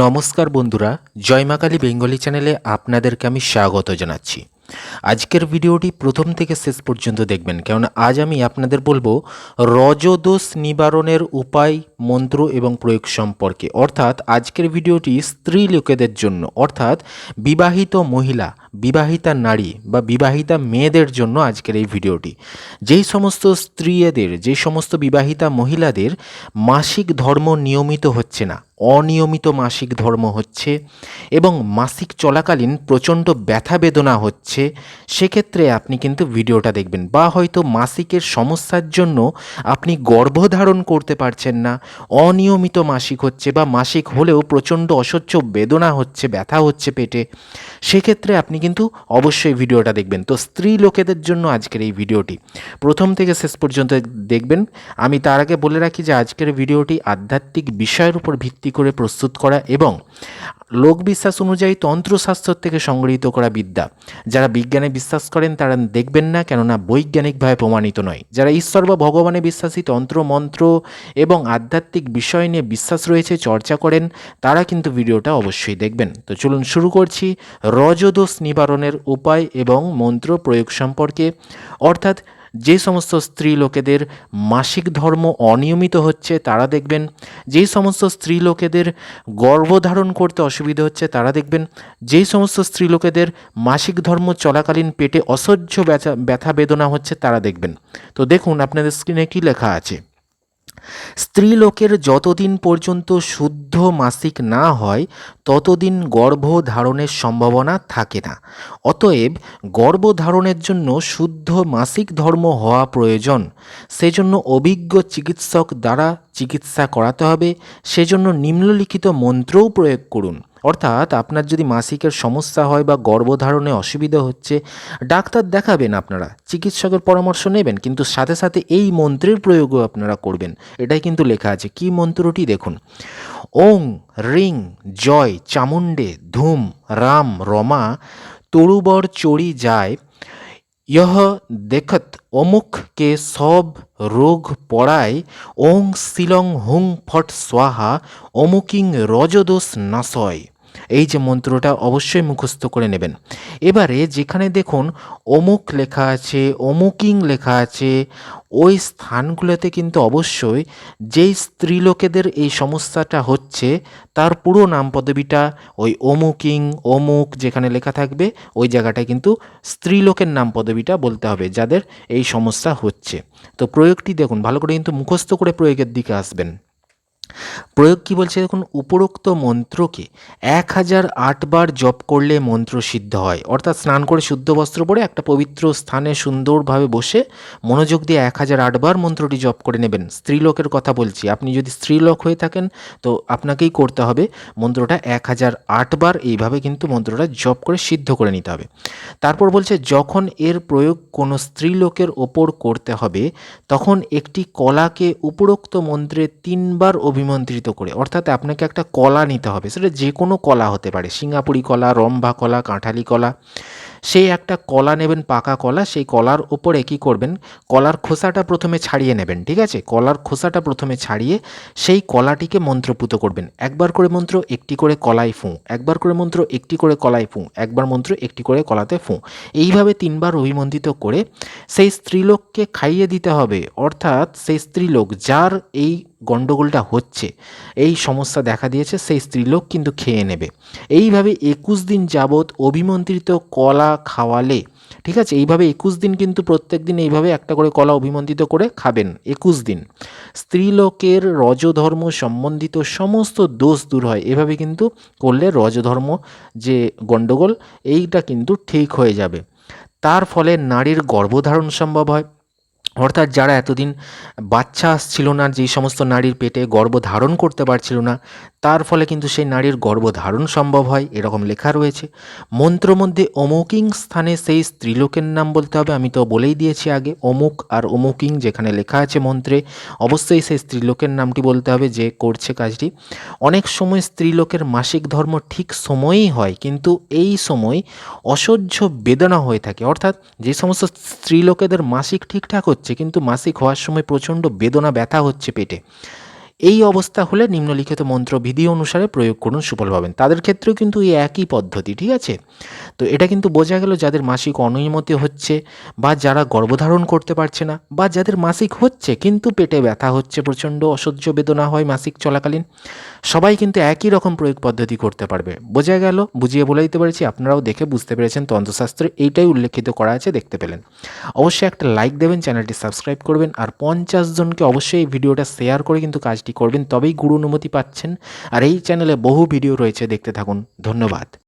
নমস্কার বন্ধুরা, জয় মা কালী বেঙ্গলি চ্যানেলে আপনাদেরকে আমি স্বাগত জানাচ্ছি। আজকের ভিডিওটি প্রথম থেকে শেষ পর্যন্ত দেখবেন, কেননা আজ আমি আপনাদের বলবো রজদোষ নিবারণের উপায়, মন্ত্র এবং প্রয়োগ সম্পর্কে। অর্থাৎ আজকের ভিডিওটি স্ত্রী লোকেদের জন্য, অর্থাৎ বিবাহিত মহিলা, বিবাহিতা নারী বা বিবাহিতা মেয়েদের জন্য আজকের এই ভিডিওটি। যেই সমস্ত স্ত্রীদের, যে সমস্ত বিবাহিতা মহিলাদের মাসিক ধর্ম নিয়মিত হচ্ছে না, অনিয়মিত মাসিক ধর্ম হচ্ছে এবং মাসিক চলাকালীন প্রচণ্ড ব্যথা বেদনা হচ্ছে, সেক্ষেত্রে আপনি কিন্তু ভিডিওটা দেখবেন। বা হয়তো মাসিকের সমস্যার জন্য আপনি গর্ভধারণ করতে পারছেন না, অনিয়মিত মাসিক হচ্ছে বা মাসিক হলেও প্রচণ্ড অসহ্য বেদনা হচ্ছে, ব্যথা হচ্ছে পেটে, সেক্ষেত্রে আপনি কিন্তু অবশ্যই ভিডিওটা দেখবেন। তো স্ত্রী লোকেদের জন্য আজকের এই ভিডিওটি প্রথম থেকে শেষ পর্যন্ত দেখবেন। আমি তার আগে বলে রাখি যে আজকের ভিডিওটি আধ্যাত্মিক বিষয়ের উপর ভিত্তি করে প্রস্তুত করা এবং লোকবিশ্বাস অনুযায়ী তন্ত্রশাস্ত্র থেকে সংগৃহীত করা বিদ্যা। যারা বিজ্ঞানে বিশ্বাস করেন তারা দেখবেন না, কেননা বৈজ্ঞানিকভাবে প্রমাণিত নয়। যারা ঈশ্বর বা ভগবানে বিশ্বাসী, তন্ত্র মন্ত্র এবং আধ্যাত্মিক বিষয় নিয়ে বিশ্বাস রয়েছে, চর্চা করেন, তারা কিন্তু ভিডিওটা অবশ্যই দেখবেন। তো চলুন শুরু করছি রজদোষ নিবারণের উপায় এবং মন্ত্র প্রয়োগ সম্পর্কে। অর্থাৎ যে সমস্ত স্ত্রী লোকেদের মাসিক ধর্ম অনিয়মিত হচ্ছে তারা দেখবেন, যেই সমস্ত স্ত্রী লোকেদের গর্ভধারণ করতে অসুবিধা হচ্ছে তারা দেখবেন, যেই সমস্ত স্ত্রী লোকেদের মাসিক ধর্ম চলাকালীন পেটে অসহ্য ব্যথা বেদনা হচ্ছে তারা দেখবেন। তো দেখুন আপনাদের স্ক্রিনে কী লেখা আছে। স্ত্রীলোকের যতদিন পর্যন্ত শুদ্ধ মাসিক না হয় ততদিন গর্ভধারণের সম্ভাবনা থাকে না। অতএব গর্ভধারণের জন্য শুদ্ধ মাসিক ধর্ম হওয়া প্রয়োজন। সেজন্য অভিজ্ঞ চিকিৎসক দ্বারা চিকিৎসা করাতে হবে। সেজন্য নিম্নলিখিত মন্ত্রও প্রয়োগ করুন। অর্থাৎ আপনার যদি মাসিকের সমস্যা হয় বা গর্ভধারণে অসুবিধা হচ্ছে, ডাক্তার দেখাবেন, আপনারা চিকিৎসকের পরামর্শ নেবেন, কিন্তু সাথে সাথে এই মন্ত্রের প্রয়োগও আপনারা করবেন। এটাই কিন্তু লেখা আছে। কি মন্ত্রটি দেখুন। ওং রিং জয় চামুণ্ডে ধূম রাম রমা তরুবর চড়ি যায় यह देखत অমুক কে সব রোগ পড়ায় ওং শিলং হুং ফট স্বাহা অমুকিং রজদোষ নাশয়। এই যে মন্ত্রটা অবশ্যই মুখস্থ করে নেবেন। এবারে যেখানে দেখুন অমুক লেখা আছে, অমুকিং লেখা আছে, ওই স্থানগুলোতে কিন্তু অবশ্যই যেই স্ত্রীলোকেদের এই সমস্যাটা হচ্ছে তার পুরো নাম পদবিটা ওই অমুকিং অমুক যেখানে লেখা থাকবে ওই জায়গাটায় কিন্তু স্ত্রীলোকের নাম পদবিটা বলতে হবে যাদের এই সমস্যা হচ্ছে। তো প্রয়োগটি দেখুন, ভালো করে কিন্তু মুখস্থ করে প্রয়োগের দিকে আসবেন। প্রয়োগ কি বলছে দেখুন। উপরোক্ত মন্ত্রকে 1008 বার জপ করলে মন্ত্র সিদ্ধ হয়। অর্থাৎ স্নান করে শুদ্ধ বস্ত্র পরে একটা পবিত্র স্থানে সুন্দরভাবে বসে মনোযোগ দিয়ে 1008 বার মন্ত্রটি জপ করে নেবেন। স্ত্রীলোকের কথা বলছি, আপনি যদি স্ত্রীলোক হয়ে থাকেন তো আপনাকেই করতে হবে মন্ত্রটা 1008 বার এইভাবে কিন্তু মন্ত্রটা জপ করে সিদ্ধ করে নিতে হবে। তারপর বলছে যখন এর প্রয়োগ কোনো স্ত্রীলোকের ওপর করতে হবে তখন একটি কলাকে উপরোক্ত মন্ত্রে 3 বার অভিমন্ত্রিত করে, অর্থাৎ আপনাকে একটা কলা নিতে হবে, সেটা যে কোনো কলা হতে পারে, সিঙ্গাপুরি কলা, রম্ভা কলা, কাঁঠালি কলা। সেই একটা কলা নেবেন, পাকা কলা, সেই কলার ওপরে কী করবেন, কলার খোসাটা প্রথমে ছাড়িয়ে নেবেন, ঠিক আছে? কলার খোসাটা প্রথমে ছাড়িয়ে সেই কলাটিকে মন্ত্রপুত করবেন। একবার করে মন্ত্র একটি করে কলায় ফুঁ, একবার করে মন্ত্র একটি করে কলায় ফুঁ, একবার মন্ত্র একটি করে কলাতে ফুঁ, এইভাবে 3 বার অভিমন্ত্রিত করে সেই স্ত্রীলোককে খাইয়ে দিতে হবে। অর্থাৎ সেই স্ত্রীলোক যার এই গণ্ডগোলটা হচ্ছে, এই সমস্যা দেখা দিয়েছে, সেই স্ত্রীলোক কিন্তু খেয়ে নেবে। এইভাবে 21 দিন যাবৎ অভিমন্ত্রিত কলা খাওয়ালে, ঠিক আছে, এইভাবে 21 দিন কিন্তু প্রত্যেক দিন এইভাবে একটা করে কলা অভিমন্ত্রিত করে খাবেন 21 দিন। স্ত্রীলোকের রজধর্ম সম্বন্ধিত সমস্ত দোষ দূর হয়। এভাবে কিন্তু করলে রজধর্ম যে গণ্ডগোল এইটা কিন্তু ঠিক হয়ে যাবে। তার ফলে নারীর গর্ভধারণ সম্ভব হয়। অর্থাৎ যারা এতদিন বাচ্চা আসছিল না, যেই সমস্ত নারীর পেটে গর্ভধারণ করতে পারছিল না, তার ফলে কিন্তু সেই নারীর গর্ভধারণ সম্ভব হয়, এরকম লেখা রয়েছে। মন্ত্র মধ্যে অমুকিং স্থানে সেই স্ত্রীলোকের নাম বলতে হবে। আমি তো বলেই দিয়েছি আগে, অমুক আর অমুকিং যেখানে লেখা আছে মন্ত্রে অবশ্যই সেই স্ত্রীলোকের নামটি বলতে হবে যে করছে কাজটি। অনেক সময় স্ত্রীলোকের মাসিক ধর্ম ঠিক সময়েই হয়, কিন্তু এই সময় অসহ্য বেদনা হয়ে থাকে। অর্থাৎ যে সমস্ত স্ত্রীলোকেদের মাসিক ঠিকঠাক হচ্ছে কিন্তু মাসিক হওয়ার সময় প্রচণ্ড বেদনা ব্যথা হচ্ছে পেটে, এই অবস্থা হলে নিম্নলিখিত মন্ত্রবিধি অনুসারে প্রয়োগ করুন, সুফল পাবেন। তাদের ক্ষেত্রেও কিন্তু এই একই পদ্ধতি, ঠিক আছে? তো এটা কিন্তু বোঝা গেল যাদের মাসিক অনিয়মিত হচ্ছে, বা যারা গর্ভধারণ করতে পারছে না, বা যাদের মাসিক হচ্ছে কিন্তু পেটে ব্যথা হচ্ছে, প্রচণ্ড অসহ্য বেদনা হয় মাসিক চলাকালীন, সবাই কিন্তু একই রকম প্রয়োগ পদ্ধতি করতে পারবে। বোঝা গেল? বুঝিয়ে বলে দিতে পেরেছি, আপনারাও দেখে বুঝতে পেরেছেন, তন্ত্রশাস্ত্রে এইটাই উল্লেখিত করা আছে, দেখতে পেলেন। অবশ্যই একটা লাইক দেবেন, চ্যানেলটি সাবস্ক্রাইব করবেন, আর 50 জনকে অবশ্যই এই ভিডিওটা শেয়ার করে কিন্তু কাজটি করবেন, তবেই গুরু অনুমতি পাচ্ছেন। আর এই চ্যানেলে বহু ভিডিও রয়েছে, দেখতে থাকুন। ধন্যবাদ।